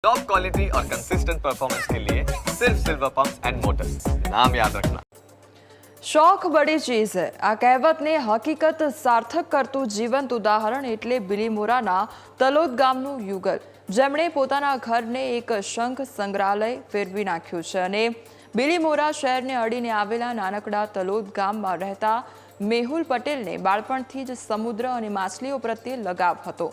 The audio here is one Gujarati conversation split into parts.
टॉप क्वालिटी और कंसिस्टेंट परफॉर्मेंस के लिए सिर्फ सिल्वर पंप्स एंड मोटर्स, नाम याद रखना। शौक बड़ी चीज है। आ कहेवतने हकीकत सार्थक करતું જીવંત ઉદાહરણ એટલે બિલીમોરાના તલોદ ગામનું યુગલ, જેમણે પોતાના ઘરને એક શંખ સંગ્રહાલય ફેરવી નાખ્યું છે અને બિલીમોરા શહેરને અડીને આવેલા નાનકડા તલોદ ગામમાં રહેતા મેહુલ પટેલને બાળપણથી જ સમુદ્ર અને માછલીઓ પ્રત્યે લગાવ હતો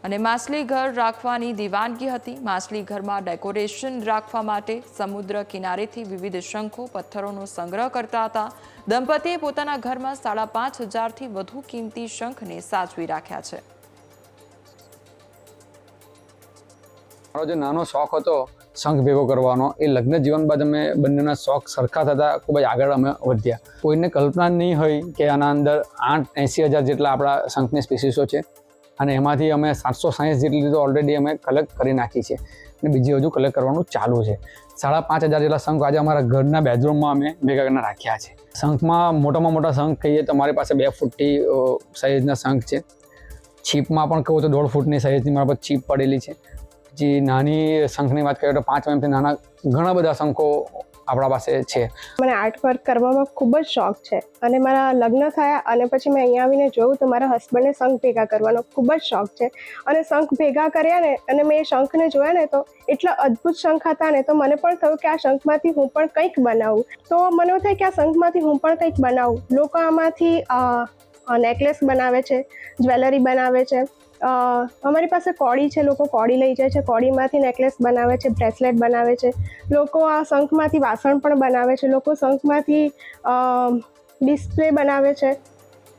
અને માછલી ઘર રાખવાની દીવાનગી હતી। માછલી ઘરમાં ડેકોરેશન રાખવા માટે સમુદ્ર કિનારેથી વિવિધ શંખો પથ્થરોનો સંગ્રહ કરતા હતા। દંપતીએ પોતાના ઘરમાં 5,500થી વધુ કિંમતી શંખને સાચવી રાખ્યા છે। મારો જે નાનો શોખ હતો શંખ ભેગો કરવાનો, એ લગ્ન જીવન બાદ અમે બંનેના શોખ સરખા થતા ખૂબ જ આગળ અમે વધ્યા। કોઈને કલ્પના નહીં હોય કે આના અંદર 80,000 જેટલા આપણા શંખની સ્પીસીસો છે અને એમાંથી અમે 760 જેટલી તો ઓલરેડી અમે કલેક્ટ કરી નાખી છે અને બીજી હજુ કલેક્ટ કરવાનું ચાલુ છે। 5,500 જેટલા શંખ આજે અમારા ઘરના બેડરૂમમાં અમે ભેગા કરીને રાખ્યા છે। શંખમાં મોટામાં મોટા શંખ કહીએ તો અમારી પાસે 2 ફૂટથી સાઇઝના શંખ છે। છીપમાં પણ કહું તો 1.5 ફૂટની સાઇઝની મારા પાસે છીપ પડેલી છે। જે નાની શંખની વાત કરીએ તો 5 mm થી નાના ઘણા બધા શંખો આપણા પાસે છે। મને આર્ટ વર્ક કરવામાં ખૂબ જ શોખ છે અને મારા લગ્ન થયા અને પછી મેં અહીંયા આવીને જોયું તો મારા હસબન્ડને શંખ ભેગા કરવાનો ખૂબ જ શોખ છે અને શંખ ભેગા કર્યા ને અને મેં એ શંખને જોયા ને તો એટલા અદ્ભુત શંખ હતા ને તો મને પણ થયું કે આ શંખમાંથી હું પણ કંઈક બનાવું। તો મને એવું થાય કે આ શંખમાંથી હું પણ કંઈક બનાવું। લોકો આમાંથી નેકલેસ બનાવે છે, જ્વેલરી બનાવે છે। અમારી પાસે કોડી છે, લોકો કોડી લઈ જાય છે, કોડીમાંથી નેકલેસ બનાવે છે, બ્રેસલેટ બનાવે છે। લોકો આ શંખમાંથી વાસણ પણ બનાવે છે, લોકો શંખમાંથી ડિસ્પ્લે બનાવે છે।